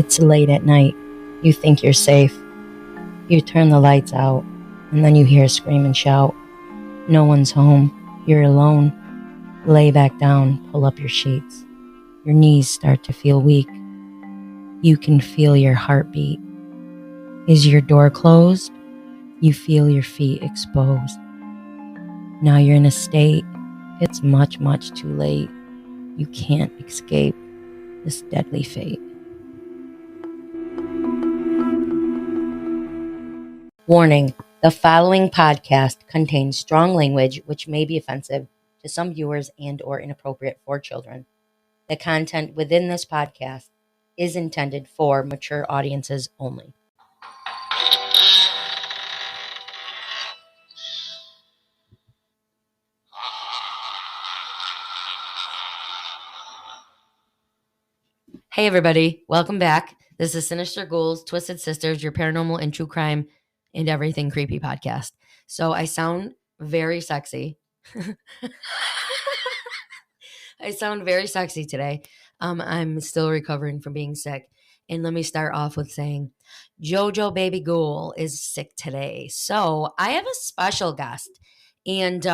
It's late at night. You think you're safe. You turn the lights out, and then you hear a scream and shout. No one's home. You're alone. Lay back down, pull up your sheets. Your knees start to feel weak. You can feel your heartbeat. Is your door closed? You feel your feet exposed. Now you're in a state. It's much, much too late. You can't escape this deadly fate. Warning, the following podcast contains strong language which may be offensive to some viewers and or inappropriate for children. The content within this podcast is intended for mature audiences only. Hey everybody, welcome back. This is Sinister Ghouls, Twisted Sisters, your paranormal and true crime and everything creepy podcast. So I sound very sexy. I sound very sexy today. I'm still recovering from being sick. And let me start off with saying JoJo Baby Ghoul is sick today. So I have a special guest. And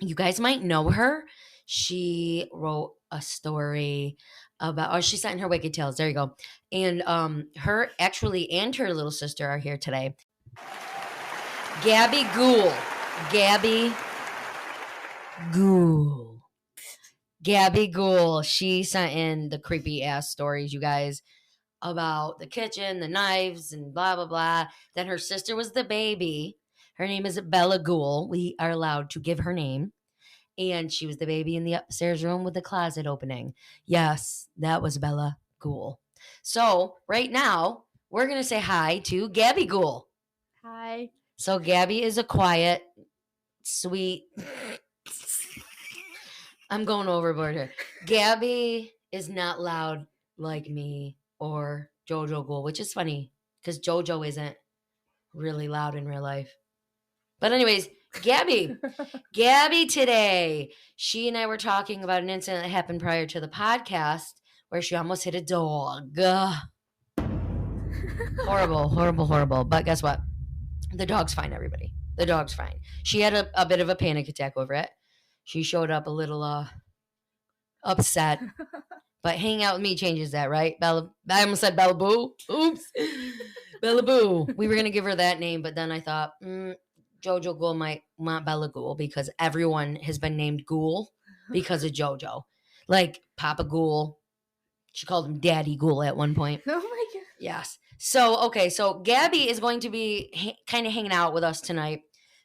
you guys might know her. She wrote a story about, she sent in her Wicked Tales. There you go. And her actually and her little sister are here today. Gabby Ghoul. Gabby Ghoul, she sent in the creepy ass stories, you guys, about the kitchen, the knives, and blah, blah, blah. Then her sister was the baby. Her name is Bella Ghoul. We are allowed to give her name. And she was the baby in the upstairs room with the closet opening. Yes, that was Bella Ghoul. So right now, we're going to say hi to Gabby Ghoul. Hi. So Gabby is a quiet, sweet... I'm going overboard here. Gabby is not loud like me or JoJo Ghoul, which is funny because JoJo isn't really loud in real life. But anyways, Gabby today, she and I were talking about an incident that happened prior to the podcast where she almost hit a dog. Horrible. But guess what? The dog's fine, everybody. The dog's fine. She had a bit of a panic attack over it. She showed up a little upset. But hanging out with me changes that, right? I almost said Bella Boo. Oops. Bella Boo. We were going to give her that name, but then I thought, JoJo Ghoul might want Bella Ghoul because everyone has been named Ghoul because of JoJo. Like Papa Ghoul. She called him Daddy Ghoul at one point. Oh my God. Yes. So Gabby is going to be kind of hanging out with us tonight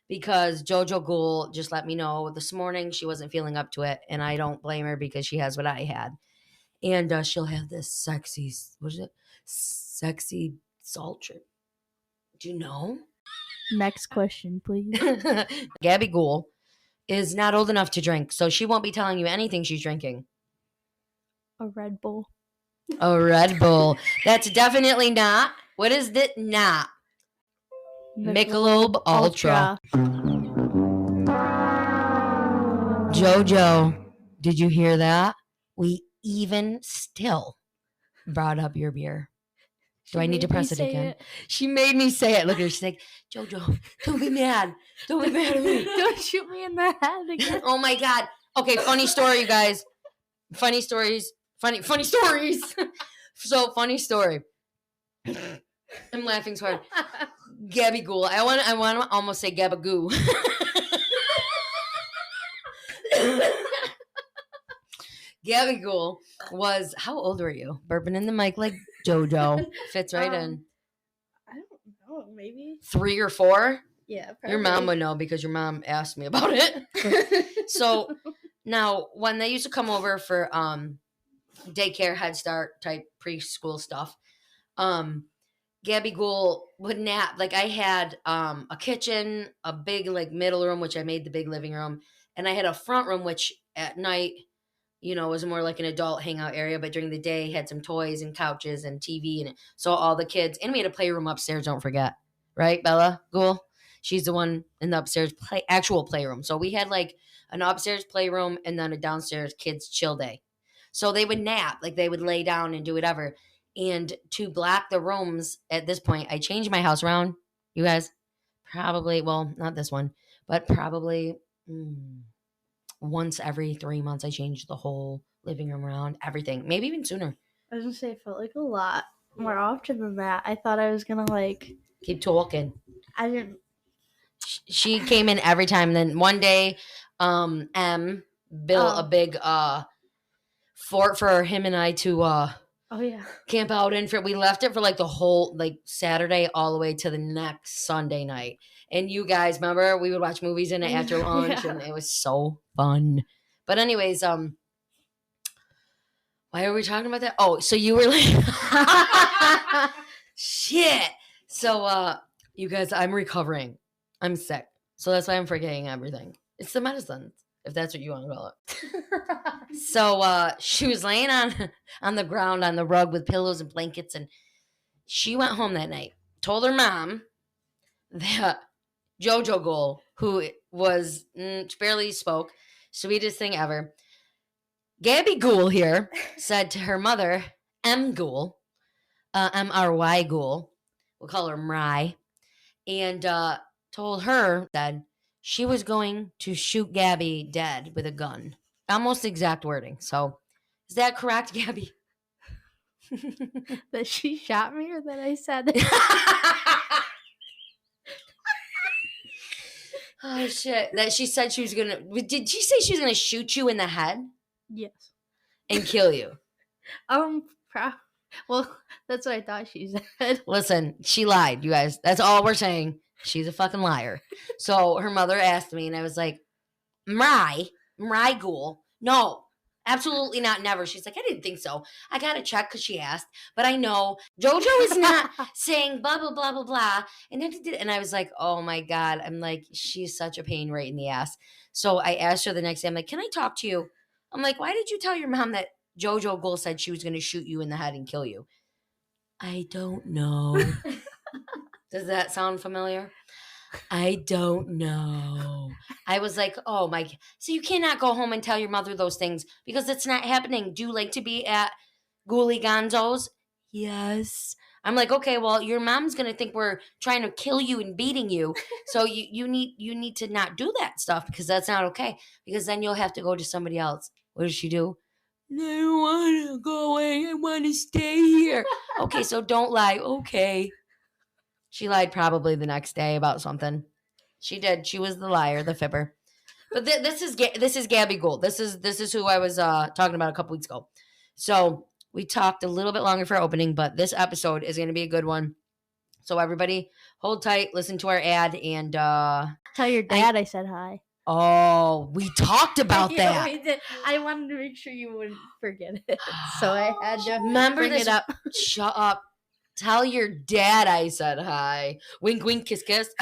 because JoJo Ghoul just let me know this morning she wasn't feeling up to it, and I don't blame her because she has what I had. And she'll have this sexy salt trip. Do you know? Next question, please. Gabby Ghoul is not old enough to drink, so she won't be telling you anything she's drinking. A Red Bull. A Red Bull. That's definitely not. What is it not? Michelob Ultra. JoJo, did you hear that? We even still brought up your beer. Do I need to press it again? She made me say it. Look at her. She's like, JoJo, don't be mad. Don't be mad at me. Don't shoot me in the head again. Oh my God. Okay, funny story, you guys. Funny stories. Funny stories. So, funny story. I'm laughing so hard. Gabby Ghoul. I want to almost say Gabagoo. Gabby Ghoul was, how old were you? Burping in the mic like JoJo. Fits right in. I don't know, maybe 3 or 4? Yeah, probably. Your mom would know because your mom asked me about it. So now when they used to come over for daycare, Head Start type preschool stuff, Gabby Ghoul would nap. Like I had a kitchen, a big like middle room, which I made the big living room, and I had a front room, which at night, was more like an adult hangout area, but during the day had some toys and couches and TV and so all the kids, and we had a playroom upstairs. Don't forget, right, Bella Ghoul? She's the one in the upstairs actual playroom. So we had like an upstairs playroom and then a downstairs kids chill day. So they would nap, like they would lay down and do whatever. And to block the rooms at this point, I changed my house around. You guys, probably, well, not this one, but probably once every 3 months, I changed the whole living room around, everything, maybe even sooner. I was gonna say it felt like a lot more often than that. I thought I was gonna like Keep talking. I didn't. She came in every time. Then one day, M built a big fort for him and I to Oh yeah. camp out in. For we left it for like the whole like Saturday all the way to the next Sunday night. And you guys remember we would watch movies in it after lunch, and it was so fun. But anyways, why are we talking about that? Oh, so you were like, shit. So, you guys, I'm recovering. I'm sick. So that's why I'm forgetting everything. It's the medicine, if that's what you want to call it. So, she was laying on the ground on the rug with pillows and blankets, and she went home that night, told her mom that JoJo Ghoul, who was barely spoke, sweetest thing ever, Gabby Ghoul here, said to her mother, M Ghoul, M-R-Y Ghoul, we'll call her Mry, and told her that she was going to shoot Gabby dead with a gun. Almost exact wording. So, is that correct, Gabby? That she shot me or that I said it? Oh, shit. That she said she was going to... Did she say she was going to shoot you in the head? Yes. And kill you? Well, that's what I thought she said. Listen, she lied, you guys. That's all we're saying. She's a fucking liar. So her mother asked me, and I was like, Mry Ghoul? No, absolutely not, never. She's like, I didn't think so. I got to check because she asked. But I know JoJo is not saying blah, blah, blah, blah, blah. And I was like, oh my God. I'm like, she's such a pain right in the ass. So I asked her the next day, I'm like, can I talk to you? I'm like, why did you tell your mom that JoJo Ghoul said she was going to shoot you in the head and kill you? I don't know. Does that sound familiar? I don't know. I was like, oh my. So you cannot go home and tell your mother those things because it's not happening. Do you like to be at Ghoulie Gonzo's? Yes. I'm like, okay, well, your mom's going to think we're trying to kill you and beating you. So you need to not do that stuff because that's not okay. Because then you'll have to go to somebody else. What does she do? I don't want to go away. I want to stay here. Okay, so don't lie. Okay. She lied probably the next day about something. She did. She was the liar, the fibber. But this is Gabby Gould. This is who I was talking about a couple weeks ago. So we talked a little bit longer for our opening, but this episode is going to be a good one. So everybody, hold tight, listen to our ad, and tell your dad I said hi. Oh, we talked about that. We did. I wanted to make sure you wouldn't forget it, so I had to remember bring it up. Shut up. Tell your dad I said hi. Wink, wink, kiss, kiss.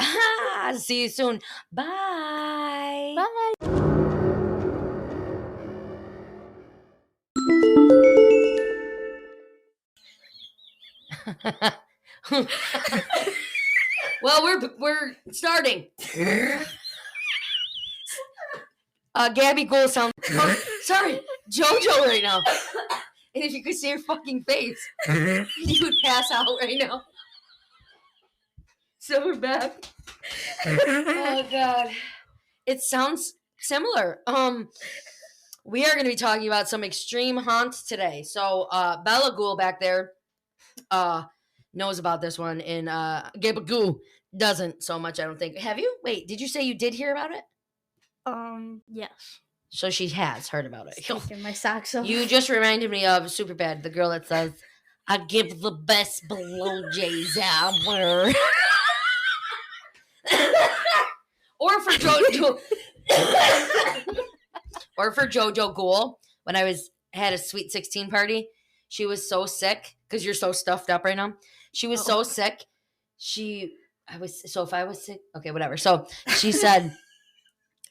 See you soon. Bye. Bye. Well, we're starting. Gabby Gould sounds... sorry, JoJo right now. And if you could see her fucking face, you would pass out right now. So we're back. Oh, God. It sounds similar. We are going to be talking about some extreme haunts today. So Bella Ghoul back there knows about this one, and Gabby Gould doesn't so much, I don't think. Have you? Wait, did you say you did hear about it? Yes. So she has heard about it. Taking my socks off. You just reminded me of Superbad, the girl that says, I give the best blowjays ever. Or for JoJo Ghoul, when I had a Sweet 16 party, she was so sick, because you're so stuffed up right now. She was so sick. If I was sick, okay, whatever. So she said,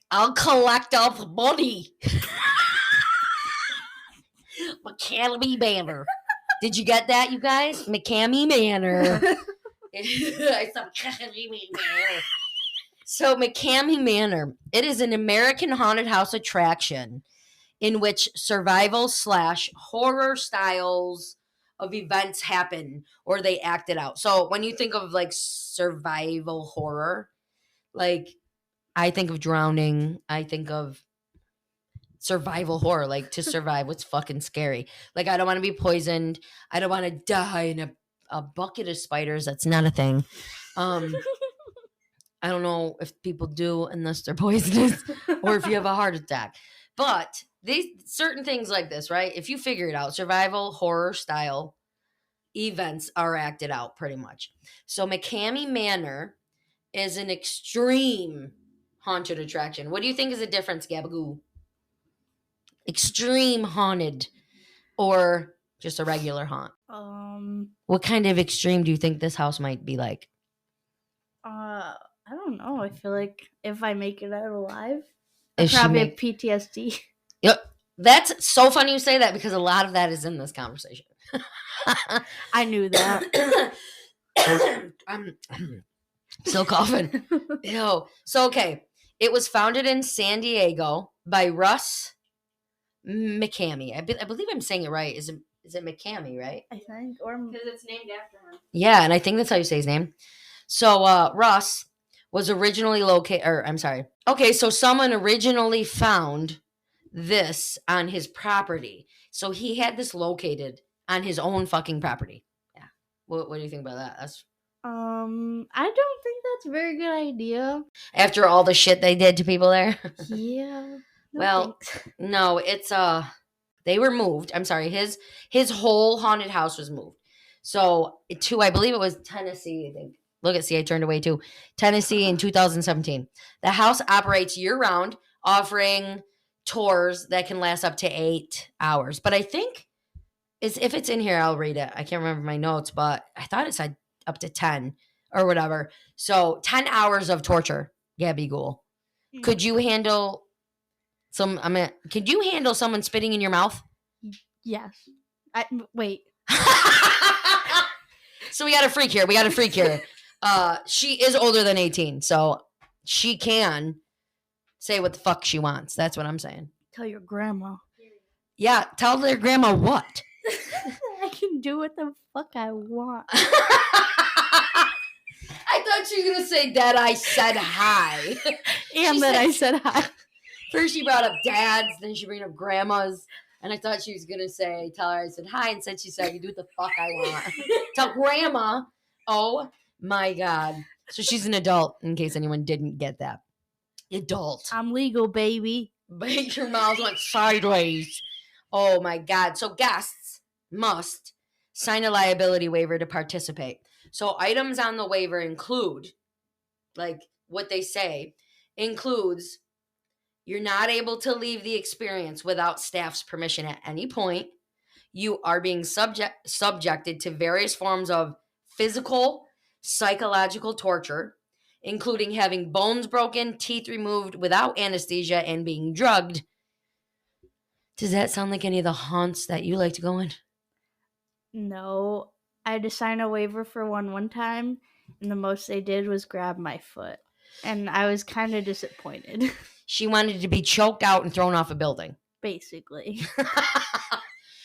I'll collect all the money. McKamey Manor. Did you get that, you guys? McKamey Manor. I said McKamey Manor. So McKamey Manor, it is an American haunted house attraction in which survival / horror styles of events happen or they act it out. So when you think of like survival horror, like I think of drowning, I think of survival horror, like to survive what's fucking scary. Like I don't want to be poisoned. I don't want to die in a bucket of spiders. That's not a thing. I don't know if people do unless they're poisonous or if you have a heart attack. But these certain things like this, right? If you figure it out, survival horror style events are acted out pretty much. So McKamey Manor is an extreme haunted attraction. What do you think is the difference, Gabagoo? Extreme haunted or just a regular haunt? What kind of extreme do you think this house might be like? I don't know. I feel like if I make it out alive, I'll probably have PTSD. Yep. That's so funny you say that because a lot of that is in this conversation. I knew that. I'm still coughing. Ew. So, okay. It was founded in San Diego by Russ McKamey. I believe I'm saying it right. Is it McKamey, right? I think. Or because it's named after him. Yeah, and I think that's how you say his name. So, Russ was originally Okay, so someone originally found this on his property. So he had this located on his own fucking property. Yeah. What do you think about that? I don't think that's a very good idea. After all the shit they did to people there? Yeah. Well, no, it's they were moved. I'm sorry, his whole haunted house was moved. So to I believe it was Tennessee, I think. Look at, see, I turned away too. Tennessee in 2017. The house operates year-round, offering tours that can last up to 8 hours. But I think if it's in here, I'll read it. I can't remember my notes, but I thought it said up to 10 or whatever. So 10 hours of torture, Gabby Ghoul. Could you handle could you handle someone spitting in your mouth? Yes. Wait. So we got a freak here. She is older than 18, so she can say what the fuck she wants. That's what I'm saying. Tell your grandma. Yeah, tell their grandma what? I can do what the fuck I want. I thought she was going to say, Dad, I said hi. And then I said hi. First she brought up dads, then she brought up grandmas. And I thought she was going to say, tell her I said hi. Instead she said, I can do what the fuck I want. Tell grandma. Oh, my God. So she's an adult, in case anyone didn't get that. Adult. I'm legal, baby. But your mouth went sideways. Oh, my God. So guests must sign a liability waiver to participate. So items on the waiver include, like what they say, includes you're not able to leave the experience without staff's permission at any point. You are being subjected to various forms of physical, psychological torture, including having bones broken, teeth removed without anesthesia, and being drugged. Does that sound like any of the haunts that you like to go in? No. I had to sign a waiver for one time, and the most they did was grab my foot. And I was kind of disappointed. She wanted to be choked out and thrown off a building. Basically.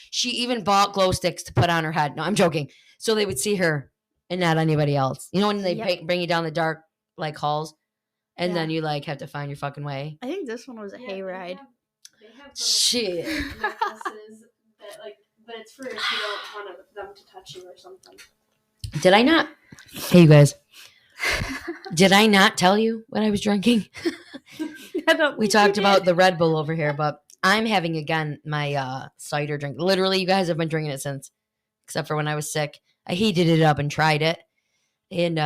She even bought glow sticks to put on her head. No, I'm joking. So they would see her and not anybody else. You know when they bring you down the dark like halls and then you like have to find your fucking way? I think this one was a hayride. They have shit. necklaces that but it's for if you don't want them to touch you or something. Did I not? Hey, you guys. Did I not tell you what I was drinking? We talked about the Red Bull over here, but I'm having again my cider drink. Literally, you guys have been drinking it since, except for when I was sick. I heated it up and tried it, and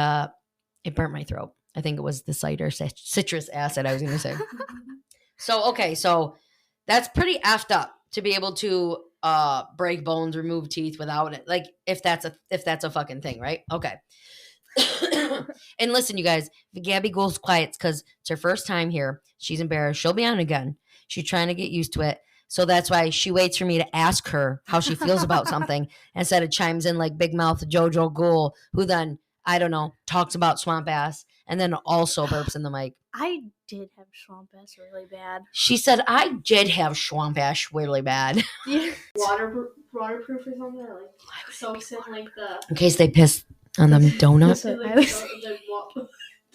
it burnt my throat. I think it was the cider citrus acid I was going to say. So that's pretty effed up to be able to break bones, remove teeth without it. Like if that's a fucking thing, right? Okay. And listen, you guys, if Gabby goes quiet, it's because it's her first time here. She's embarrassed. She'll be on again. She's trying to get used to it. So that's why she waits for me to ask her how she feels about something instead of chimes in like Big Mouth Jojo Ghoul, who then, I don't know, talks about swamp ass and then also burps in the mic. I did have swamp ass really bad. She said, I did have swamp ass really bad. Yeah. Water waterproof or something that like soaks in like the In case they piss on them donuts. That's what like, I was the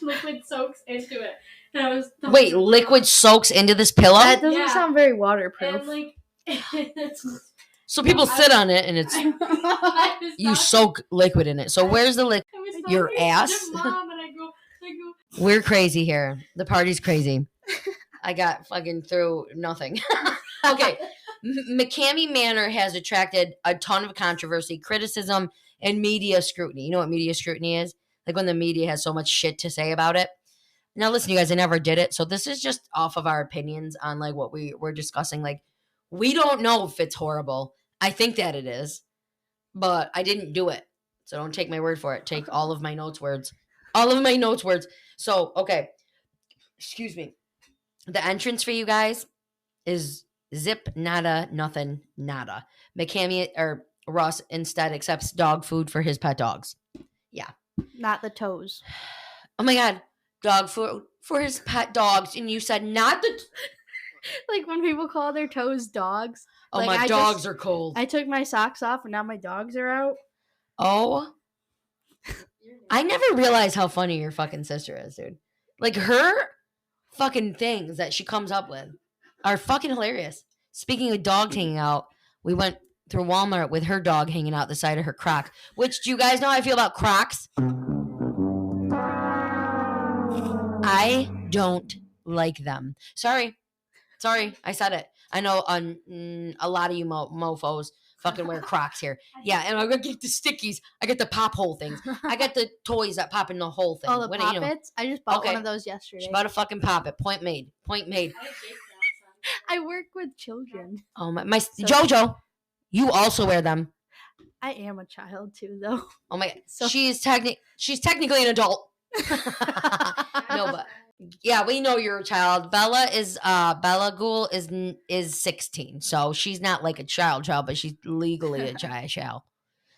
liquid soaks into it. And I was Wait, liquid soaks into this pillow? That doesn't Yeah. sound very waterproof. and like it's So people sit on it and it's I was you talking- soak liquid in it. So where's the liquid? I was your talking to ass? Mom and I go We're crazy here. The party's crazy. I got fucking through nothing. Okay. McKamey Manor has attracted a ton of controversy, criticism, and media scrutiny. You know what media scrutiny is? Like when the media has so much shit to say about it. Now listen, you guys, I never did it. So this is just off of our opinions on like what we're discussing. Like we don't know if it's horrible. I think that it is, but I didn't do it. So don't take my word for it. Take all of my notes words. All of my notes words. So, okay. Excuse me. The entrance for you guys is zip, nada, nothing, nada. McKamey or Ross instead accepts dog food for his pet dogs. Not the toes. Oh my God. Dog food for his pet dogs. And you said not the... Like when people call their toes dogs. Oh, Like, my I dogs just- are cold. I took my socks off and now my dogs are out. Oh. I never realized how funny your fucking sister is, dude. Like her fucking things that she comes up with are fucking hilarious. Speaking of dogs hanging out, we went through Walmart with her dog hanging out the side of her Croc. Which, do you guys know how I feel about Crocs? I don't like them. Sorry, I said it. I know a lot of you mofos fucking wear Crocs here. Yeah, and I get the stickies. I get the pop hole things. I got the toys that pop in the whole thing. Oh, the What- Pop-Its? I just bought Okay. one of those yesterday. She bought a fucking pop it. Point made. Point made. I work with children. Oh my So- Jojo, you also wear them. I am a child too, though. Oh my God. So- She's technically an adult. No, but yeah, we know you're a child. Bella Ghoul is 16, so she's not like a child, but she's legally a child.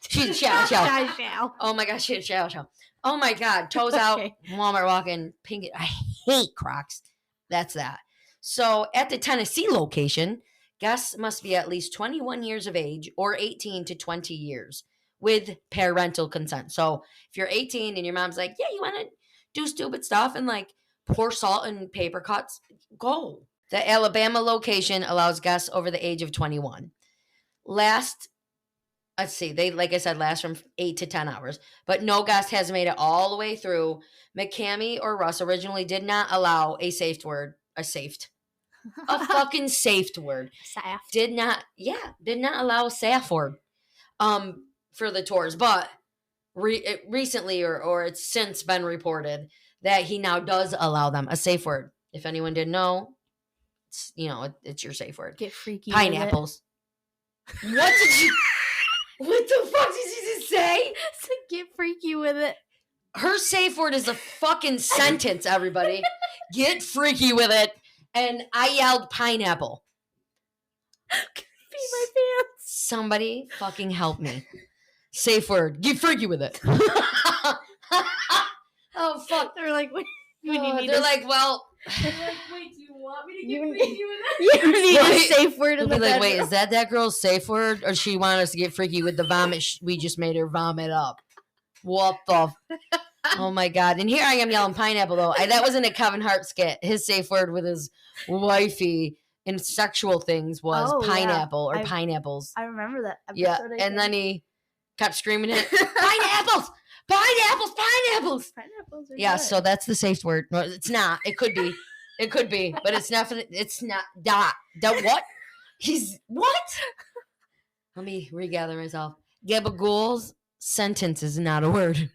She's a child. I shall. Oh my gosh, she's a child. Oh my God, toes out, Okay. Walmart walking, pink. I hate Crocs. That's that. So at the Tennessee location, guests must be at least 21 years of age or 18 to 20 years with parental consent. So if you're 18 and your mom's like, yeah, you want to do stupid stuff and like pour salt in paper cuts, go. The Alabama location allows guests over the age of 21. Let's see, they, like I said, last from 8 to 10 hours, but no guest has made it all the way through. McKamey or Russ originally did not allow a fucking safe word. Saft. Did not allow a safe word for the tours, but recently or it's since been reported that he now does allow them a safe word. If anyone didn't know, it's your safe word. Get freaky. Pineapples. What did you? What the fuck did you just say? So get freaky with it. Her safe word is a fucking sentence, everybody. Get freaky with it. And I yelled pineapple. Pee my pants. Somebody fucking help me. Safe word. Get freaky with it. Oh, fuck. They're like, wait, They're like, well. They're like, wait, do you want me to You get need- freaky with it? you need Right. a safe word They'll in be the like, wait, bedroom. is that girl's safe word? Or she want us to get freaky with the vomit we just made her vomit up? What the? Oh my God. And here I am yelling pineapple, though. That wasn't a Kevin Hart skit. His safe word with his wifey in sexual things was Oh, yeah. pineapple or I- pineapples. I remember that episode. Yeah. I And think. then he kept screaming it. Pineapples! Pineapples! Pineapples! Pineapples are Yeah, good. so that's the safe word. No, it's not. It could be. It could be, but it's not. It's not. What? He's what? Let me regather myself. Gabagool's sentence is not a word.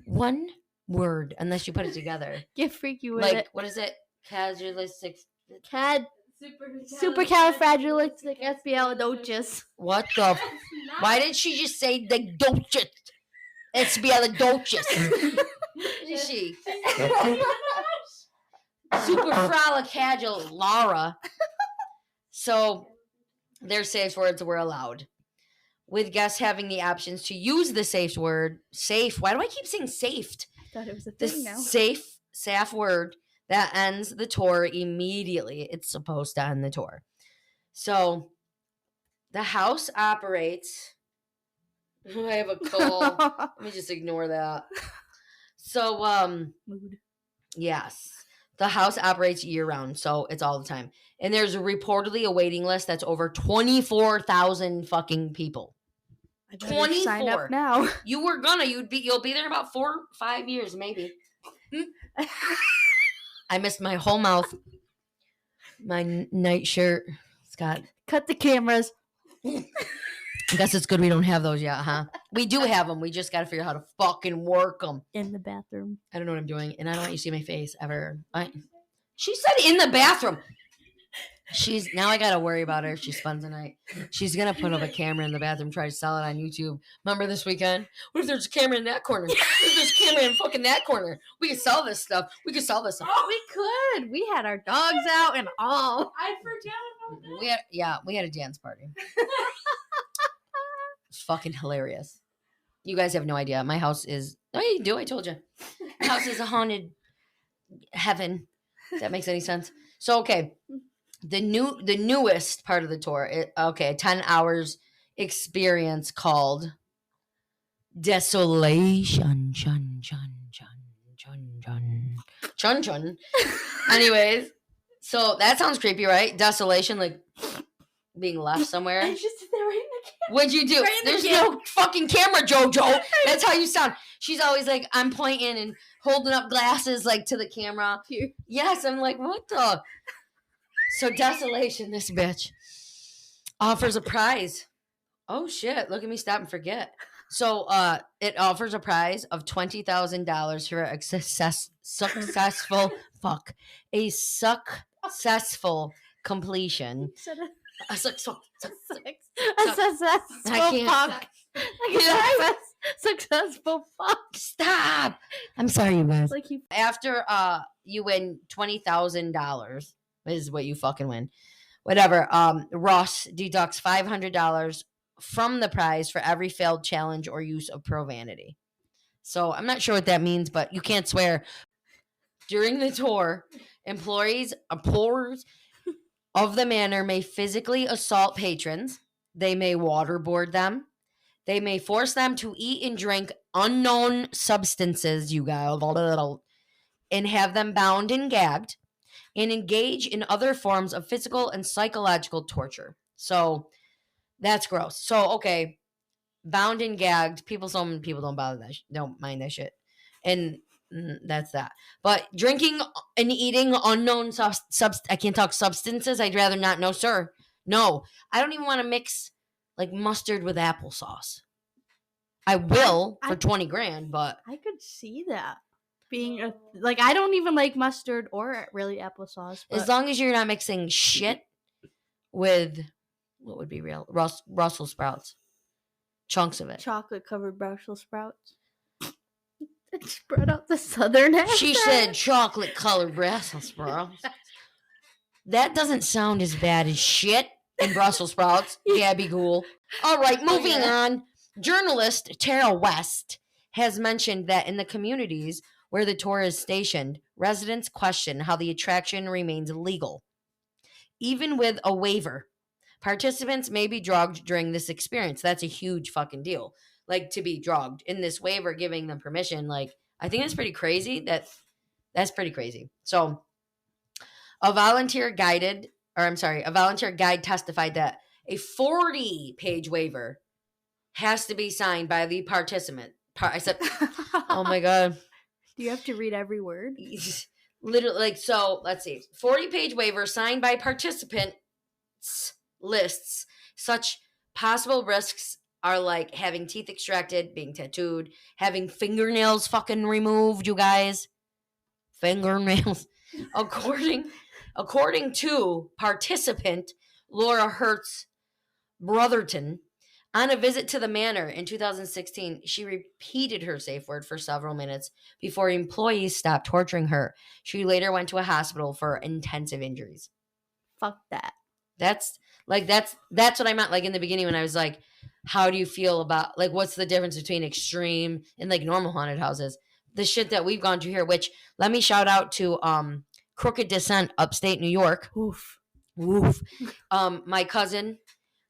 One word, unless you put it together. Get freaky with Like it. what is it? Casualistic. Supercalifragilisticexpialidocious. What the? Why did she just say the dolces? Expialidocious. Is she? Superfrolicagilistic Laura. So their safe words were allowed, with guests having the options to use the safe word. Safe. Why do I keep saying safed? I thought it was a The thing now. safe word that ends the tour immediately. It's supposed to end the tour. So The house operates. I have a cold. Let me just ignore that. So, Mood. yes. The house operates year-round, so it's all the time. And there's reportedly a waiting list that's over 24,000 fucking people. I better sign 24. up now. You'll be there in about 4-5 years, maybe. I missed my whole mouth. My nightshirt. Scott. Cut the cameras. I guess it's good we don't have those yet, huh? We do have them. We just got to figure out how to fucking work them. In the bathroom. I don't know what I'm doing, and I don't want you to see my face ever. She said in the bathroom. Now I got to worry about her if she spends the night. She's going to put up a camera in the bathroom, try to sell it on YouTube. Remember this weekend? What if there's a camera in that corner? What if there's a camera in fucking that corner? We could sell this stuff. Oh, we could. We had our dogs out and all. I forgot about that. We had a dance party. It's fucking hilarious. You guys have no idea. My house is. Oh, you do. I told you. My house is a haunted heaven. If that makes any sense. So okay, the newest part of the tour. 10 hours experience called Desolation. Chun chun chun chun chun chun chun. Anyways, so that sounds creepy, right? Desolation, like being left somewhere. I just did that right in the camera. What'd you do? Right in the There's camera. no fucking camera, JoJo. That's how you sound. She's always like, I'm pointing and holding up glasses like to the camera. Here. Yes, I'm like, what the? So Desolation, this bitch, offers a prize. Oh shit, look at me stop and forget. So it offers a prize of $20,000 for a successful completion. A successful Successful fuck. Stop. I'm sorry, you guys. Like you. After you win $20,000 is what you fucking win. Whatever. Ross deducts $500 from the prize for every failed challenge or use of profanity. So I'm not sure what that means, but you can't swear. During the tour, employees of the Manor may physically assault patrons. They may waterboard them. They may force them to eat and drink unknown substances, you guys, and have them bound and gagged, and engage in other forms of physical and psychological torture. So that's gross. So, okay, bound and gagged. Some people don't bother that. Don't mind that shit. And that's that. But drinking and eating unknown I can't talk substances. I'd rather not know, sir. No, I don't even want to mix like mustard with applesauce. I will for 20 grand, but I could see that being like I don't even like mustard or really applesauce. But as long as you're not mixing shit with what would be real Brussels sprouts, chunks of it. Chocolate covered Brussels sprouts. It spread out the southern accent. She said chocolate colored Brussels sprouts. That doesn't sound as bad as shit in Brussels sprouts. Gabby Ghoul. All right, moving on. Journalist Tara West has mentioned that in the communities where the tour is stationed, residents question how the attraction remains legal. Even with a waiver, participants may be drugged during this experience. That's a huge fucking deal. Like, to be drugged. In this waiver giving them permission, like, I think that's pretty crazy. That's pretty crazy. So, a volunteer guide testified that a 40-page waiver has to be signed by the participant. I said, oh my God. Do you have to read every word? Literally, like, so, let's see. 40-page waiver signed by participants lists such possible risks are like having teeth extracted, being tattooed, having fingernails fucking removed, you guys. Fingernails. According to participant Laura Hertz Brotherton, on a visit to the Manor in 2016, she repeated her safe word for several minutes before employees stopped torturing her. She later went to a hospital for intensive injuries. Fuck that. That's what I meant, like, in the beginning when I was like, how do you feel about, like, what's the difference between extreme and, like, normal haunted houses? The shit that we've gone to here, which, let me shout out to Crooked Descent, upstate New York. Oof. Woof. My cousin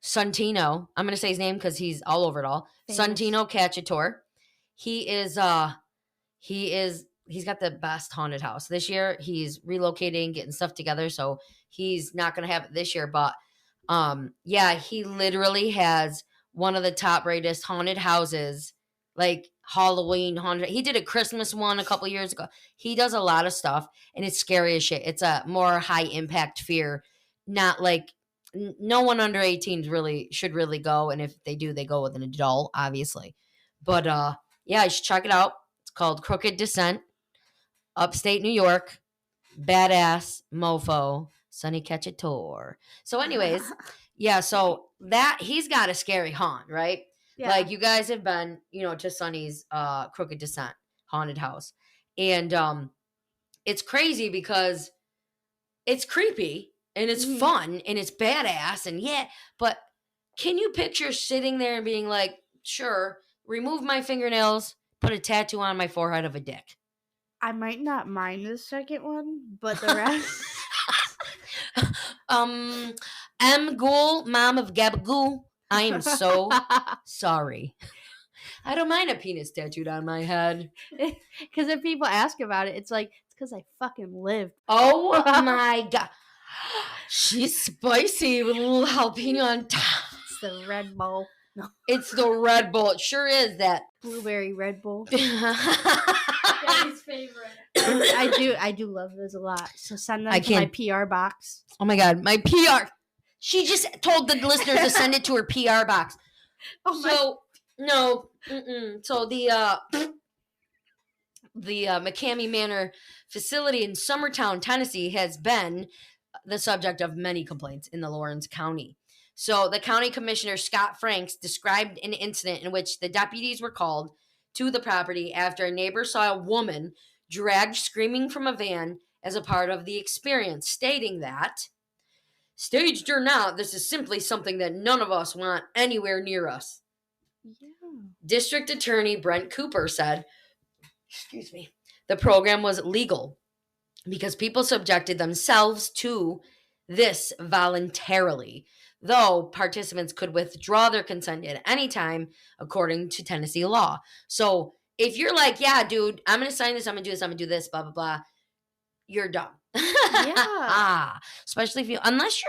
Santino. I'm gonna say his name because he's all over it all. Famous. Santino Cacciatore. He's got the best haunted house. This year he's relocating, getting stuff together, so he's not gonna have it this year. But yeah, he literally has one of the top rated haunted houses, like Halloween haunted. He did a Christmas one a couple years ago. He does a lot of stuff, and it's scary as shit. It's a more high impact fear, not like no one under 18 should really go, and if they do, they go with an adult, obviously. But yeah, you should check it out. It's called Crooked Descent, upstate New York. Badass mofo, Sonny Cacciatore. So, anyways, yeah, so that he's got a scary haunt, right? Yeah. Like you guys have been, to Sonny's Crooked Descent haunted house. And it's crazy because it's creepy and it's fun and it's badass and but can you picture sitting there and being like, sure, remove my fingernails, put a tattoo on my forehead of a dick? I might not mind the second one, but the rest. M. Ghoul, mom of Gabagoo, I am so sorry. I don't mind a penis tattooed on my head. Because if people ask about it, it's like, it's because I fucking lived. Oh my God. She's spicy with a little jalapeno on top. It's the Red Bull. No. It's the Red Bull. It sure is that. Blueberry Red Bull. Daddy's favorite. I do love those a lot. So send them to my PR box. Oh my God, my PR. She just told the listeners to send it to her PR box. No. So the McKamey Manor facility in Summertown, Tennessee has been the subject of many complaints in the Lawrence County. So the county commissioner, Scott Franks, described an incident in which the deputies were called to the property after a neighbor saw a woman dragged screaming from a van as a part of the experience, stating that, staged or not, this is simply something that none of us want anywhere near us. Yeah. District Attorney Brent Cooper said, the program was legal because people subjected themselves to this voluntarily, though participants could withdraw their consent at any time according to Tennessee law. So if you're like, yeah, dude, I'm going to sign this, I'm going to do this, I'm going to do this, blah, blah, blah, you're dumb. Yeah. Especially if unless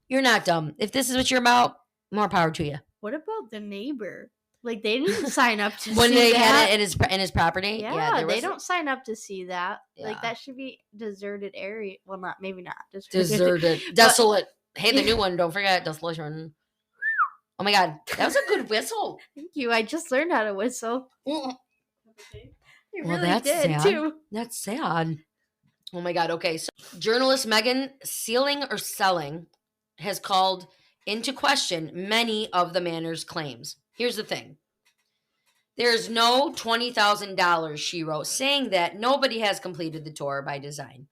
you're not dumb. If this is what you're about, more power to you. What about the neighbor? Like, they didn't sign up to when see they that. had it in his property. Yeah, they don't sign up to see that. Yeah. Like, that should be deserted area. Well, maybe not. Deserted. Desolate. Hey, the new one, don't forget, Desolation. Oh my God, that was a good whistle. Thank you. I just learned how to whistle. Well, Really did, sad. too. That's sad. Oh my God, okay. So journalist Megan Sealing has called into question many of the Manor's claims. Here's the thing. There's no $20,000, she wrote, saying that nobody has completed the tour by design.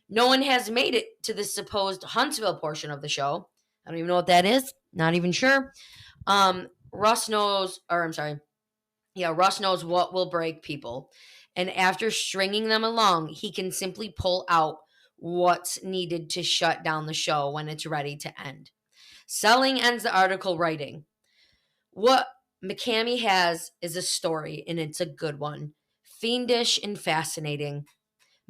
No one has made it to the supposed Huntsville portion of the show. I don't even know what that is. Not even sure. Russ knows what will break people. And after stringing them along, he can simply pull out what's needed to shut down the show when it's ready to end. Selling ends the article writing, what McKamey has is a story, and it's a good one. Fiendish and fascinating.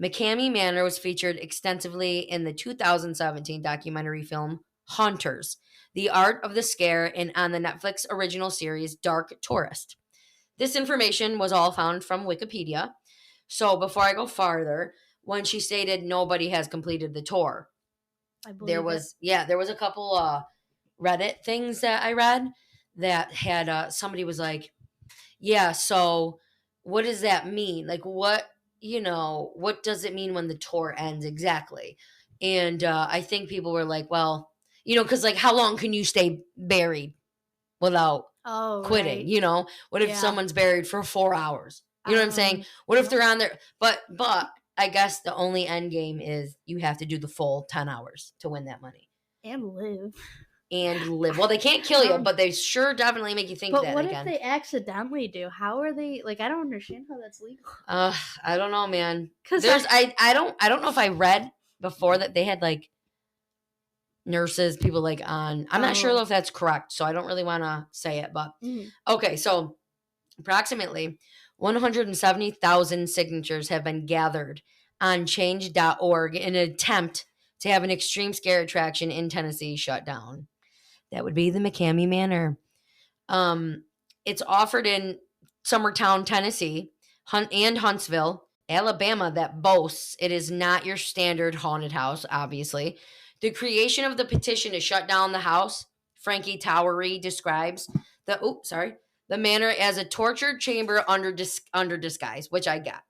McKamey Manor was featured extensively in the 2017 documentary film Haunters, The Art of the Scare, and on the Netflix original series Dark Tourist. This information was all found from Wikipedia. So before I go farther, when she stated nobody has completed the tour, there was a couple Reddit things that I read that had somebody was like, yeah, so what does that mean? Like, what does it mean when the tour ends exactly? And I think people were like, well, because like, how long can you stay buried without quitting? Right. What if someone's buried for 4 hours? You know what I'm saying? What if they're on there? But I guess the only end game is you have to do the full 10 hours to win that money. And live. Well, they can't kill you, but they sure definitely make you think that. But what if they accidentally do? How are they? Like, I don't understand how that's legal. I don't know, man. Because I don't know if I read before that they had like nurses, people like on, I'm not sure Oh. if that's correct, so I don't really want to say it, but Mhm. okay, so approximately 170,000 signatures have been gathered on change.org in an attempt to have an extreme scare attraction in Tennessee shut down. That would be the McKamey Manor. It's offered in Summertown, Tennessee, and Huntsville, Alabama, that boasts it is not your standard haunted house, obviously. The creation of the petition to shut down the house, Frankie Towery describes the manor as a torture chamber under disguise, which I got,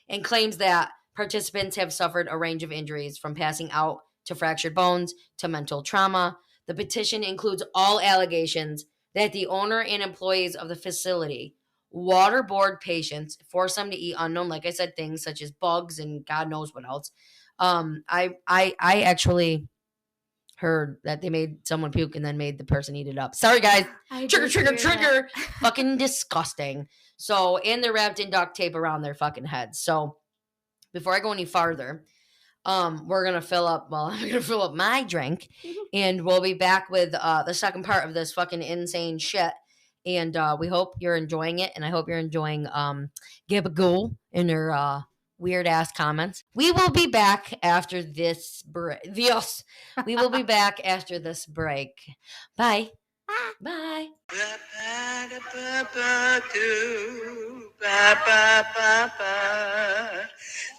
and claims that participants have suffered a range of injuries from passing out to fractured bones to mental trauma. The petition includes all allegations that the owner and employees of the facility waterboard patients, force them to eat unknown, like I said, things such as bugs and God knows what else. I actually heard that they made someone puke and then made the person eat it up. Sorry, guys. Trigger. Fucking disgusting. So, and they're wrapped in duct tape around their fucking heads. So, before I go any farther, we're gonna fill up. Well, I'm gonna fill up my drink, and we'll be back with the second part of this fucking insane shit. And we hope you're enjoying it, and I hope you're enjoying Gabagool and her weird ass comments. We will be back after this break. Yes, we will be back after this break. Bye. Bye.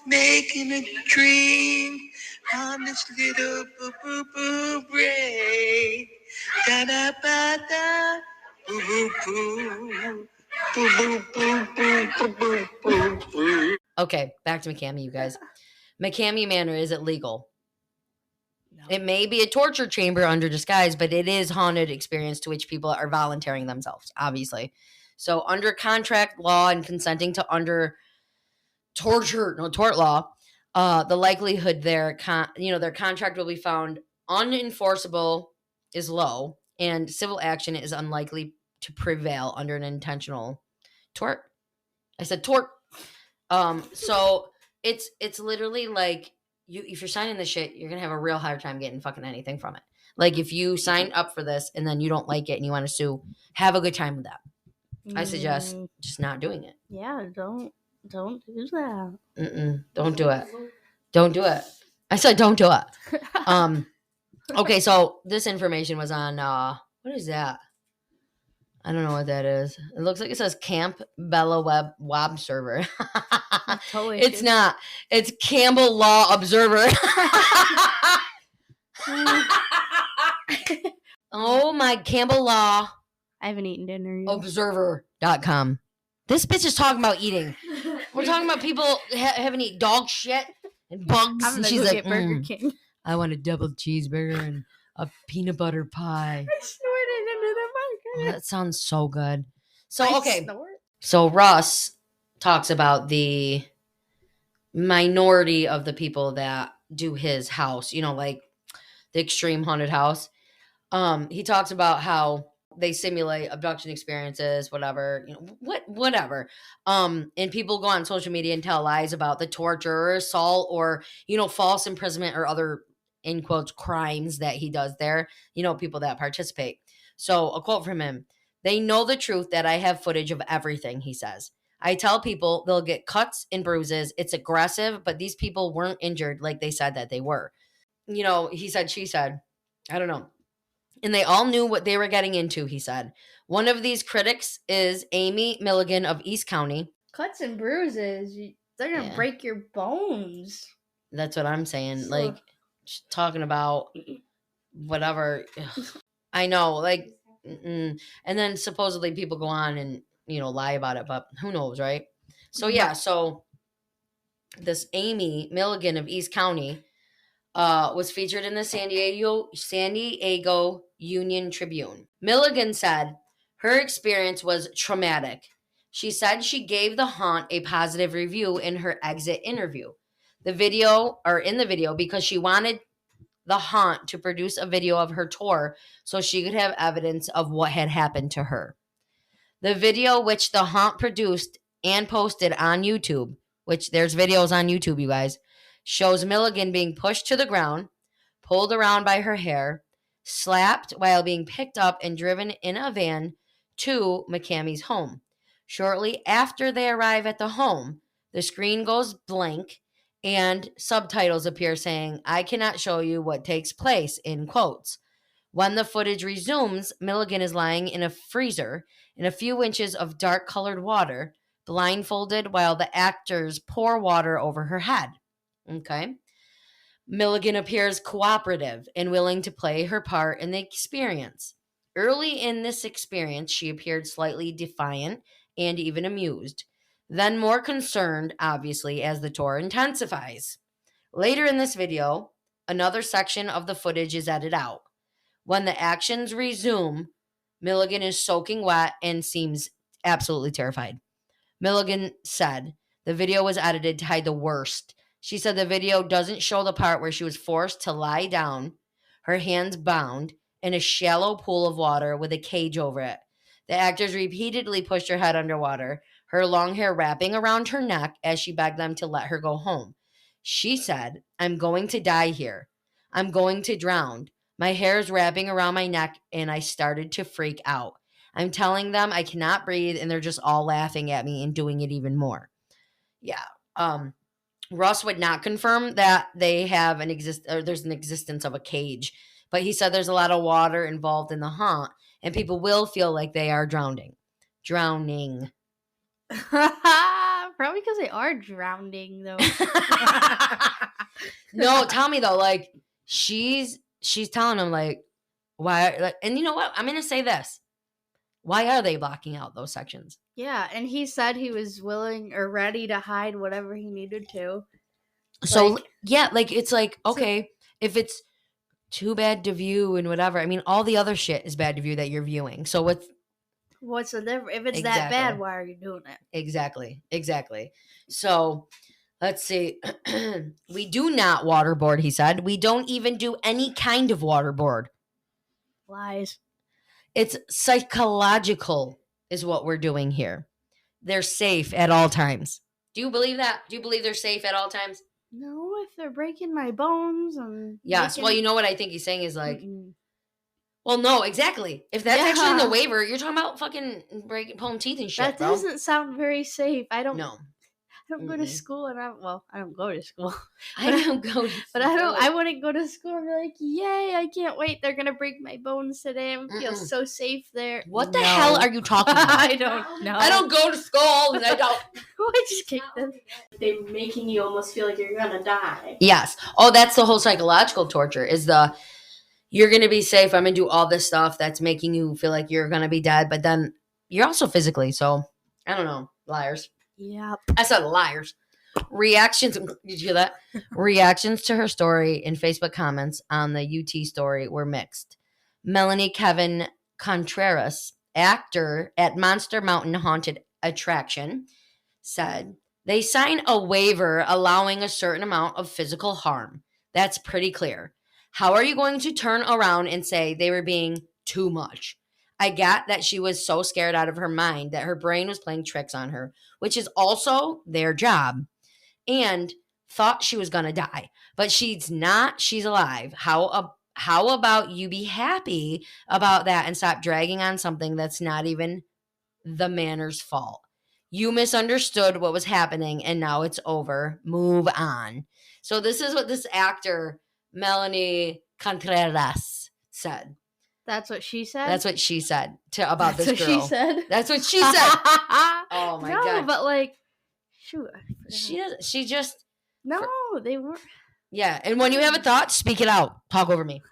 Making a dream on this little boo brain. Da da ba da boo boo boo. Boo boo boo boo boo boo boo boo. Okay, back to McKamey, you guys. McKamey Manor isn't legal. No. It may be a torture chamber under disguise, but it is haunted experience to which people are volunteering themselves, obviously. So under contract law and consenting to under tort law, the likelihood their contract will be found unenforceable is low, and civil action is unlikely to prevail under an intentional tort. I said tort. So it's literally like if you're signing this shit, you're gonna have a real hard time getting fucking anything from it. Like if you signed up for this and then you don't like it and you want to sue, have a good time with that. I suggest just not doing it. Yeah, don't do that. Don't do it. Don't do it. I said don't do it. Okay, so this information was on what is that? I don't know what that is. It looks like it says Camp Bella Web Server. Totally It's not. It's Campbell Law Observer. Oh my, Campbell Law I haven't eaten dinner yet. Observer.com. This bitch is talking about eating. We're talking about people having to eat dog shit and bugs. I'm And gonna she's go like, get Burger King. I want a double cheeseburger and a peanut butter pie. I snorted into the Oh, burger. that sounds so good. So, I okay. snort? So Russ talks about the minority of the people that do his house, like the extreme haunted house. He talks about how they simulate abduction experiences, whatever, whatever. And people go on social media and tell lies about the torture or assault or, false imprisonment or other, in quotes, crimes that he does there, people that participate. So a quote from him: "They know the truth that I have footage of everything," he says. "I tell people they'll get cuts and bruises. It's aggressive, but these people weren't injured like they said that they were." He said, she said, I don't know. And they all knew what they were getting into, he said. One of these critics is Amy Milligan of East County. Cuts and bruises. They're going to break your bones. That's what I'm saying. So- Like, talking about whatever. I know, like, and then supposedly people go on and, lie about it, but who knows, right? So, yeah, so this Amy Milligan of East County was featured in the San Diego Union Tribune. Milligan said her experience was traumatic. She said she gave the haunt a positive review in her exit interview. In the video, because she wanted the haunt to produce a video of her tour so she could have evidence of what had happened to her. The video, which the haunt produced and posted on YouTube, which there's videos on YouTube, you guys, shows Milligan being pushed to the ground, pulled around by her hair, slapped while being picked up and driven in a van to McKamey's home. Shortly after they arrive at the home, the screen goes blank and subtitles appear saying, "I cannot show you what takes place," in quotes. When the footage resumes, Milligan is lying in a freezer in a few inches of dark-colored water, blindfolded while the actors pour water over her head. Okay? Milligan appears cooperative and willing to play her part in the experience. Early in this experience, she appeared slightly defiant and even amused, then more concerned, obviously, as the tour intensifies. Later in this video, another section of the footage is edited out. When the actions resume, Milligan is soaking wet and seems absolutely terrified. Milligan said the video was edited to hide the worst. She said the video doesn't show the part where she was forced to lie down, her hands bound, in a shallow pool of water with a cage over it. The actors repeatedly pushed her head underwater, her long hair wrapping around her neck as she begged them to let her go home. She said, "I'm going to die here. I'm going to drown. My hair is wrapping around my neck and I started to freak out. I'm telling them I cannot breathe and they're just all laughing at me and doing it even more." Yeah. Russ would not confirm that they have there's an existence of a cage, but he said there's a lot of water involved in the haunt and people will feel like they are drowning. Probably because they are drowning, though. No, tell me though, like she's telling him like why, like, and you know what? I'm gonna say this. Why are they blocking out those sections? Yeah, and he said he was willing or ready to hide whatever he needed to. So Like- yeah, like it's like, okay, if it's too bad to view and whatever, I mean, all the other shit is bad to view that you're viewing. So What's the difference? If it's that Exactly. bad, why are you doing it? Exactly. So let's see. We do not waterboard, he said. We don't even do any kind of waterboard. Lies. It's psychological is what we're doing here. They're safe at all times. Do you believe that? Do you believe they're safe at all times? No, if they're breaking my bones and Yes. Well, you know what I think he's saying is like, Mm-mm. well, no, exactly. If that's actually in the Yeah. waiver, you're talking about fucking pulling teeth and shit, that bro. doesn't sound very safe. I don't. No, I don't go to school, and I don't go to school. I don't go. But I wouldn't go to school and be like, "Yay! I can't wait. They're gonna break my bones today. I feel Mm-mm. so safe there." What the No. hell are you talking about? I don't know. I don't go to school and I don't. I just kicked them. They're making you almost feel like you're gonna die. Yes. Oh, that's the whole psychological torture. Is you're gonna be safe. I'm gonna do all this stuff that's making you feel like you're gonna be dead, but then you're also physically. So I don't know, liars. Yep. I said liars. Reactions. Did you hear that? Reactions to her story in Facebook comments on the UT story were mixed. Melanie Kevin Contreras, actor at Monster Mountain Haunted Attraction, said they sign a waiver allowing a certain amount of physical harm. That's pretty clear. How are you going to turn around and say they were being too much? I got that she was so scared out of her mind that her brain was playing tricks on her, which is also their job, and thought she was going to die. But she's not. She's alive. How about you be happy about that and stop dragging on something that's not even the Manor's fault? You misunderstood what was happening and now it's over. Move on. So this is what this actor, Melanie Contreras, said. That's what she said. That's what she said about That's this what girl. she said. That's what she said. Oh my no, God. but like, shoot. I forgot. She just, No, they weren't. yeah. And when you have a thought, speak it out. Talk over me.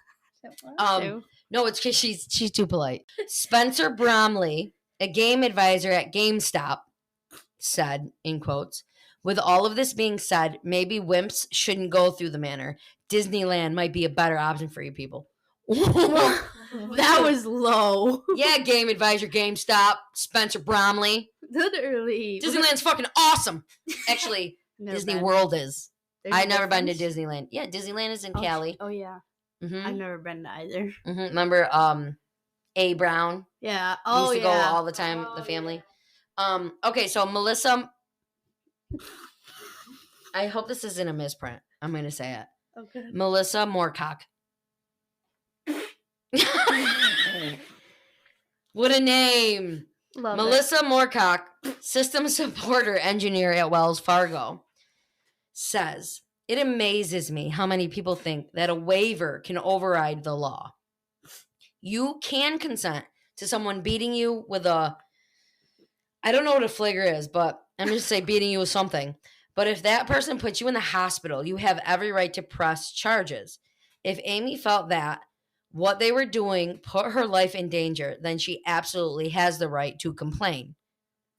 I don't want to. No, it's because she's too polite. Spencer Bromley, a game advisor at GameStop, said, in quotes, with all of this being said, maybe wimps shouldn't go through the Manor. Disneyland might be a better option for you people. That was low. Yeah, game advisor, GameStop, Spencer Bromley. Literally. Disneyland's fucking awesome. Actually, Never Disney been. World is. There's I've a never been to difference? Disneyland. Yeah, Disneyland is in Oh, Cali. Oh yeah, Mm-hmm. I've never been to either. Mm-hmm. Remember, A. Brown? Yeah. We Oh used to yeah. go all the time, the family. Okay, so Melissa. I hope this isn't a misprint. I'm gonna say it. Okay. Melissa Moorcock. What a name. Love Melissa Moorcock, system supporter engineer at Wells Fargo, says, it amazes me how many people think that a waiver can override the law. You can consent to someone beating you with I don't know what a flagger is, but I'm just say beating you with something. But if that person puts you in the hospital, you have every right to press charges. If Amy felt that what they were doing put her life in danger, then she absolutely has the right to complain.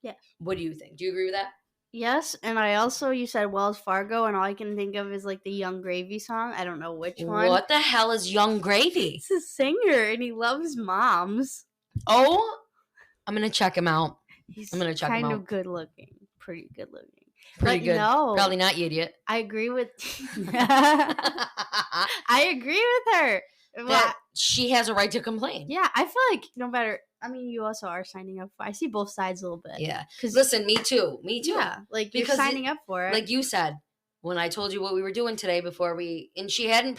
Yes. What do you think? Do you agree with that? Yes, and I also, you said Wells Fargo, and all I can think of is like the Young Gravy song. I don't know which one. What the hell is Young Gravy? He's a singer, and he loves moms. Oh, I'm going to check him out. He's I'm gonna check him kind out. of good looking. Pretty good looking. Pretty But good. no. Probably not, you idiot. I agree with I agree with her. That she has a right to complain. Yeah, I feel like no matter, I mean, you also are signing up for, I see both sides a little bit. Yeah. 'Cause- Listen, me too. Yeah, like you're Because signing up for it. Like you said, when I told you what we were doing today before we haven't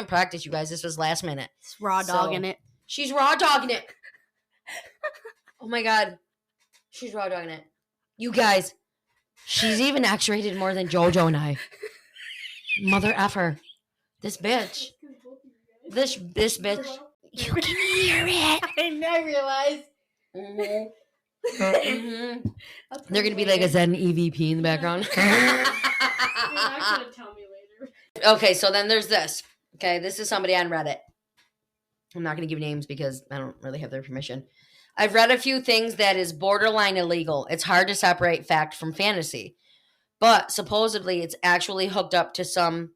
practiced, you guys. This was last minute. It's raw dogging it. She's raw dogging it. Oh my God. She's raw dogging it. You guys, she's even X-rated more than JoJo and I. Mother effer. This bitch. This bitch. You can hear it. I realized. Mm-hmm. Mm-hmm. They're going to be like, is that an EVP in the background? You're not gonna tell me later. Okay, so then there's this. Okay, this is somebody on Reddit. I'm not going to give names because I don't really have their permission. I've read a few things that is borderline illegal. It's hard to separate fact from fantasy. But supposedly it's actually hooked up to some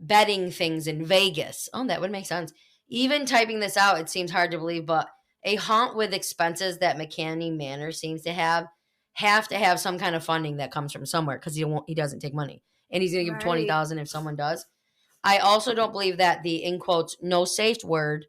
betting things in Vegas. Oh, that would make sense. Even typing this out, it seems hard to believe, but a haunt with expenses that McKamey Manor seems to have to have some kind of funding that comes from somewhere because he doesn't take money. And he's going to give $20,000 if someone does. I also don't believe that the, in quotes, no safe word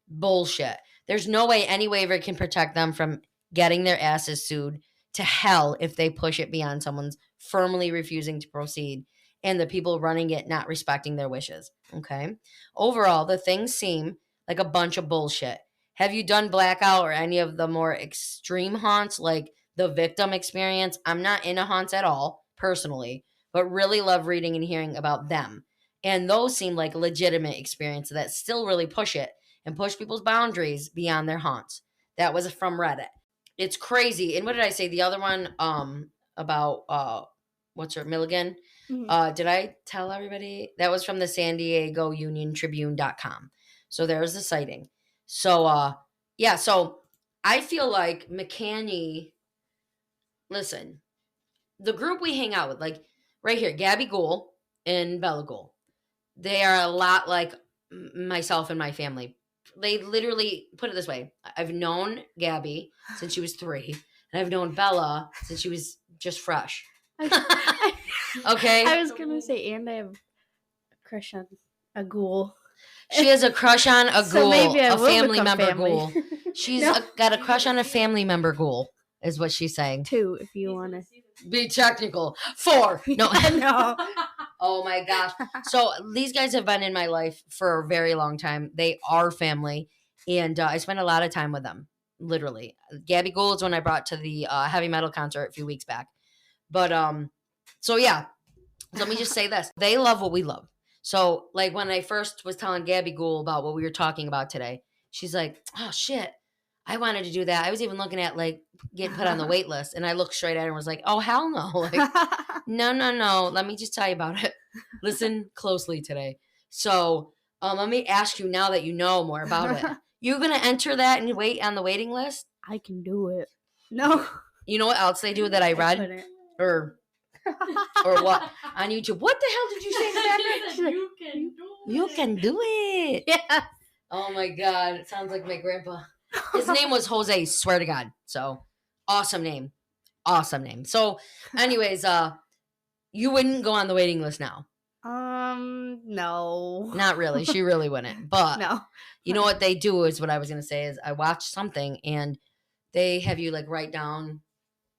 bullshit. There's no way any waiver can protect them from getting their asses sued to hell if they push it beyond someone's firmly refusing to proceed and the people running it not respecting their wishes. Okay? Overall, the things seem like a bunch of bullshit. Have you done blackout or any of the more extreme haunts like the victim experience? I'm not into haunts at all, personally, but really love reading and hearing about them. And those seem like legitimate experiences that still really push it and push people's boundaries beyond their haunts. That was from Reddit. It's crazy. And what did I say? The other one about what's her Milligan? Mhm. Did I tell everybody? That was from the San Diego Union Tribune.com. So there's the sighting. So yeah, so I feel like McKamey, listen, the group we hang out with, like right here, Gabby Gould and Bella Gould, they are a lot like myself and my family. They literally, put it this way, I've known Gabby since she was 3, and I've known Bella since she was just fresh. Okay? I was going to say, and I have a crush on a ghoul. She has a crush on a So ghoul, maybe I a will family become member family. ghoul. She's No. got a crush on a family member ghoul, is what she's saying. 2, if you want to. Be technical. 4. No. No. Oh my gosh. So these guys have been in my life for a very long time. They are family, and I spend a lot of time with them, literally. Gabby Gould's when I brought to the heavy metal concert a few weeks back. But so yeah, let me just say this. They love what we love. So like when I first was telling Gabby Gould about what we were talking about today, she's like, oh shit, I wanted to do that. I was even looking at like getting put on the wait list, and I looked straight at her and was like, oh hell no. Like, no. Let me just tell you about it. Listen closely today. So let me ask you now that you know more about it. You gonna enter that and wait on the waiting list? I can do it. No. You know what else they do that I read? couldn't. Or what? On YouTube. What the hell did you say in the background? She said, you can do it. You can do it. Yeah. Oh my God. It sounds like my grandpa. His name was Jose, swear to God. So awesome name. Awesome name. So anyways, you wouldn't go on the waiting list now. No. Not really. She really wouldn't. But No. you know what they do is what I was going to say is I watched something and they have you like write down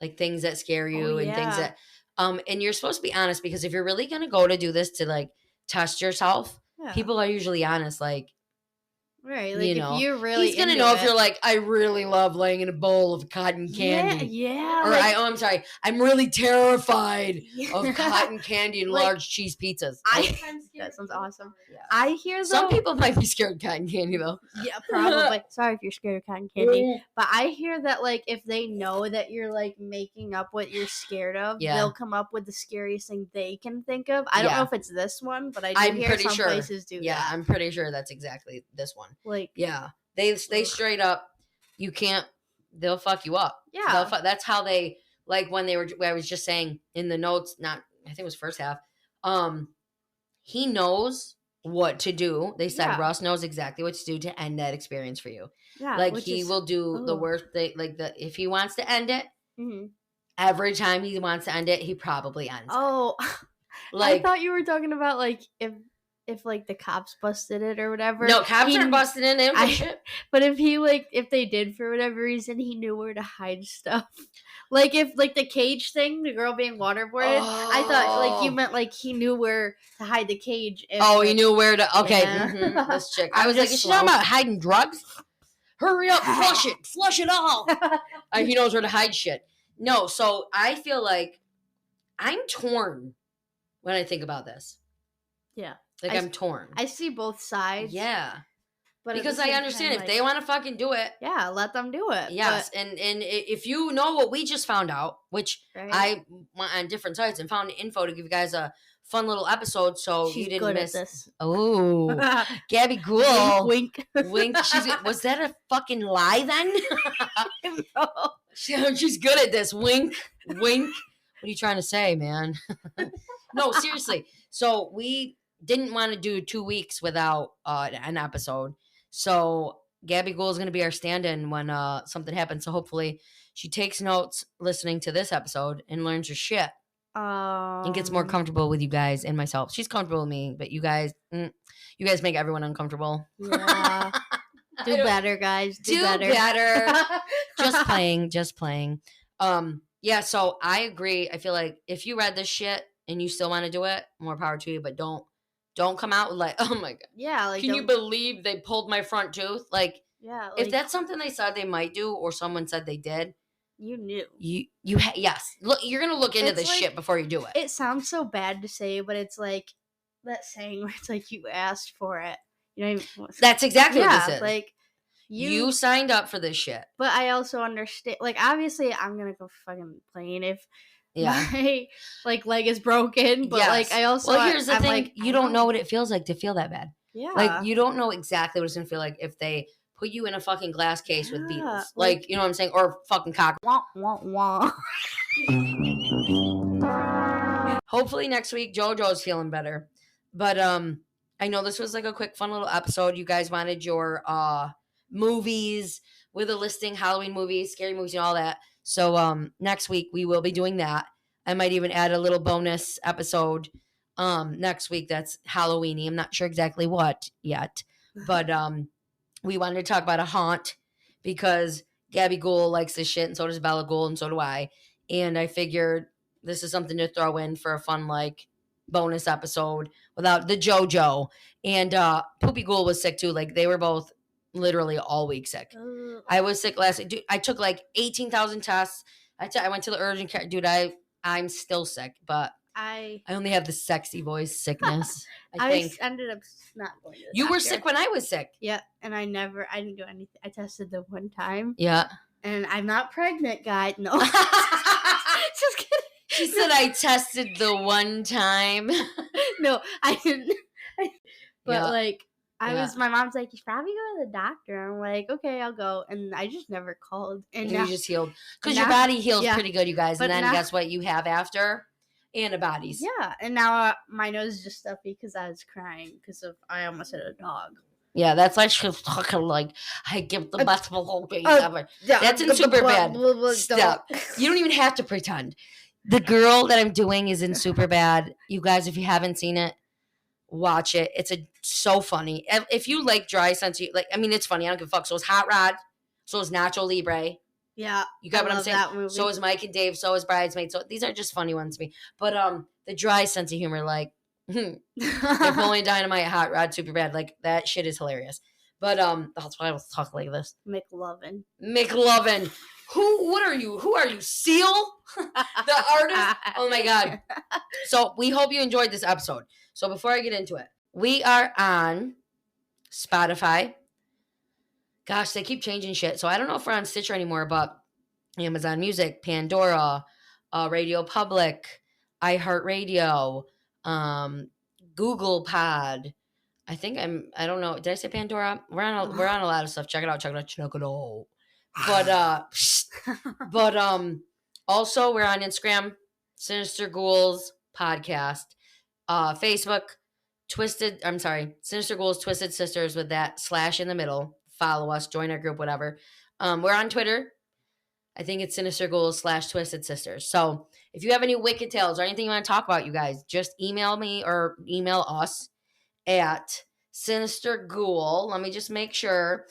like things that scare you and things yeah. that and you're supposed to be honest because if you're really going to go to do this to like test yourself, Yeah. people are usually honest like Right. Like You know, if you're really he's gonna into know if it- you're like, I really love laying in a bowl of cotton candy. Yeah. Or like, I'm sorry, I'm really terrified of cotton candy and Like, large cheese pizzas. that sounds awesome. Yeah. I hear Some though- people might be scared of cotton candy though. Yeah, probably. Sorry if you're scared of cotton candy. But I hear that like if they know that you're like making up what you're scared of, Yeah. they'll come up with the scariest thing they can think of. I don't Yeah. know if it's this one, but I do I'm hear pretty some sure. places do Yeah, that. I'm pretty sure that's exactly this one. Like Yeah, they straight up. You can't. They'll fuck you up. yeah. That's how they like when they were. I was just saying in the notes. Not. I think it was first half. He knows what to do. They said Yeah. Russ knows exactly what to do to end that experience for you. Yeah. Like which he is- will do the oh. worst thing. Like if he wants to end it, Mhm. every time he wants to end it, he probably ends. Oh, Like I thought you were talking about like if like the cops busted it or whatever. no, cops he- aren't busting in. They don't give a I- shit. But if they did for whatever reason, he knew where to hide stuff. Like if like the cage thing, the girl being waterboarded, I thought like you Oh. meant like he knew where to hide the cage. If, Oh, like, he knew where to. Okay, Yeah. this chick. I I'm was like, just is she talking slow. about hiding drugs? Hurry up, flush it all. He knows where to hide shit. No, so I feel like I'm torn when I think about this. Yeah. Like I'm torn. I see both sides. Yeah, but at because the I same understand time, if like, they want to fucking do it. yeah, let them do it. Yes, and if you know what we just found out, which Right? I went on different sites and found info to give you guys a fun little episode, so She's you didn't good miss. at this. Oh, Gabby Gould. Wink, Wink. Was that a fucking lie then? wink. No. She's good at this. Wink. Wink. What are you trying to say, man? No, seriously. So we didn't want to do 2 weeks without an episode. So Gabby Gould is going to be our stand-in when something happens. So hopefully she takes notes listening to this episode and learns her shit and gets more comfortable with you guys and myself. She's comfortable with me, but you guys make everyone uncomfortable. Yeah. Do better, guys. Do better. Just playing. Yeah, so I agree. I feel like if you read this shit and you still want to do it, more power to you, but don't come out with like, oh my god. Yeah, like Can you don't- believe they pulled my front tooth? Like Yeah, if like, that's something they said they might do or someone said they did, you knew. yes. Look, you're going to look into It's this like- shit before you do it. It sounds so bad to say, but it's like that saying where it's like you asked for it. You know, That's exactly yeah, what this is. like you signed up for this shit. But I also understand. Like, obviously, I'm gonna go fucking plane if Yeah. my like leg is broken. But like, Yes. I also Well, here's the I'm thing. like, You I don't know what it feels like to feel that bad. Yeah, Like you don't know exactly what it's gonna feel like if they put you in a fucking glass case with Yeah, beetles. like- Like you know what I'm saying, or fucking cock. wah wah wah. Hopefully next week JoJo's feeling better. But I know this was like a quick fun little episode. You guys wanted your movies with a listing, Halloween movies, scary movies, and all that. So next week we will be doing that. I might even add a little bonus episode next week that's Halloweeny. I'm not sure exactly what yet. But we wanted to talk about a haunt because Gabby Gould likes this shit, and so does Bella Gould, and so do I. And I figured this is something to throw in for a fun, like, bonus episode without the JoJo. And Poopy Gould was sick, too. Like, they were both literally all week sick. I was sick last week. Dude, I took, like, 18,000 tests. I went to the urgent care. Dude, I'm still sick, but I only have the sexy voice sickness, I think. ended up not going to the You were doctor. sick when I was sick. Yeah, and I didn't do anything. I tested the one time, Yeah. and I'm not pregnant, guys. No, just kidding. She said I tested the one time. No, I didn't. But Yeah. like, Yeah. my mom's like, you should probably go to the doctor. I'm like, okay, I'll go. And I just never called. And You now, just healed. Because your now- body heals yeah. pretty good, you guys. But And then now- guess what you have after? Antibodies. yeah, and now my nose is just stuffy because I was crying because I almost hit a dog. Yeah, that's like she's fucking like, I give the best thing ever. That's in Blah, super blah, bad. blah, blah, Stop. You don't even have to pretend. The girl that I'm doing is in super bad. You guys, if you haven't seen it, watch it. It's so funny. If you like dry sense, it's funny. I don't give a fuck. So is Hot Rod. So is Nacho Libre. Yeah, You got I what I'm love saying? that movie. So is Mike and Dave. So is Bridesmaids. So these are just funny ones to me. But the dry sense of humor, like Napoleon Dynamite, Hot Rod, super bad. Like that shit is hilarious. But that's why I was talking like this. McLovin. What are you? Who are you? Seal? The artist? Oh my God. So we hope you enjoyed this episode. So before I get into it, we are on Spotify. Gosh, they keep changing shit. So I don't know if we're on Stitcher anymore, but Amazon Music, Pandora, Radio Public, iHeartRadio, Google Pod. I don't know. Did I say Pandora? We're on a lot of stuff. Check it out. But also we're on Instagram, Sinister Ghouls Podcast, Facebook, Sinister Ghouls Twisted Sisters with that / in the middle. Follow us, join our group, whatever. We're on Twitter. I think it's Sinister Ghouls / Twisted Sisters. So if you have any wicked tales or anything you want to talk about, you guys, just email me or email us at Sinister Ghoul. Let me just make sure.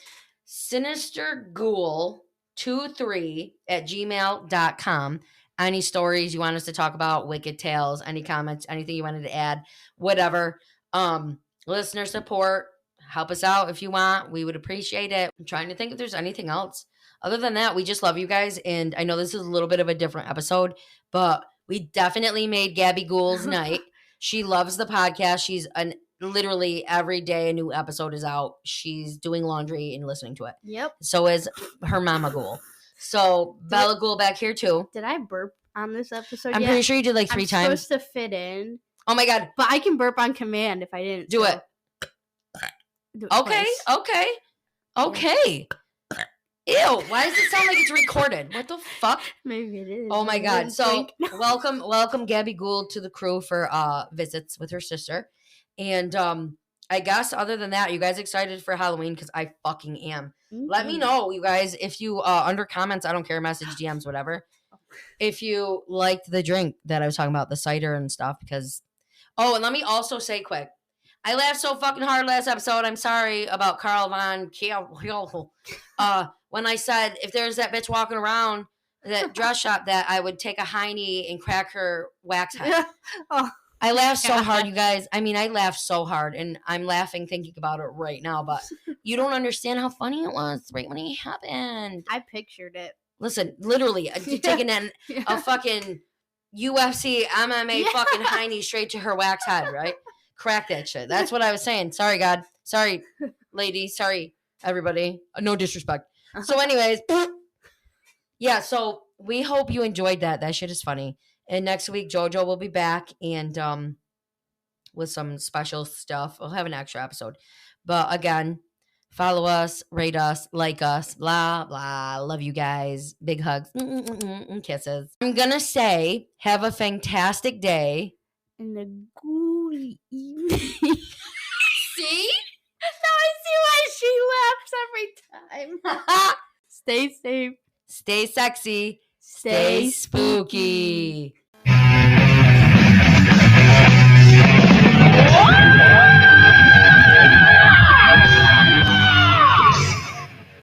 sinisterghoul23@gmail.com. Any stories you want us to talk about, wicked tales, any comments, anything you wanted to add, whatever. Listener support. Help us out if you want. We would appreciate it. I'm trying to think if there's anything else. Other than that, we just love you guys. And I know this is a little bit of a different episode, but we definitely made Gabby Ghoul's night. She loves the podcast. She's literally every day a new episode is out. She's doing laundry and listening to it. Yep. So is her mama Ghoul. So Bella Ghoul back here too. Did I burp on this episode I'm yet? pretty sure you did like 3 I'm times. supposed to fit in. Oh my God. But I can burp on command if I didn't. Do it. Do it Okay. twice. Okay. Ew. Why does it sound like it's recorded? What the fuck? Maybe it is. Oh my I God. didn't So think. welcome Gabby Gould to the crew for visits with her sister. And I guess other than that, you guys excited for Halloween? Because I fucking am. Let me know, you guys, if you under comments, I don't care, message, DMs, whatever. If you liked the drink that I was talking about, the cider and stuff, because and let me also say quick. I laughed so fucking hard last episode. I'm sorry about Carl Von Kiel. When I said if there's that bitch walking around that dress shop that I would take a hiney and crack her wax head. I laughed so hard, you guys. I mean, I laughed so hard, and I'm laughing thinking about it right now, but you don't understand how funny it was right when it happened. I pictured it. Listen, literally, taking a fucking UFC, MMA fucking hiney straight to her wax head, right? Crack that shit. That's what I was saying. Sorry, God. Sorry, lady. Sorry, everybody. No disrespect. So anyways, yeah, so we hope you enjoyed that. That shit is funny. And next week, JoJo will be back and with some special stuff. We'll have an extra episode. But again, follow us, rate us, like us, blah, blah. Love you guys. Big hugs and kisses. I'm going to say have a fantastic day. And the ghouly evening. See? Now I see why she laughs every time. Stay safe. Stay sexy. Stay Stay spooky.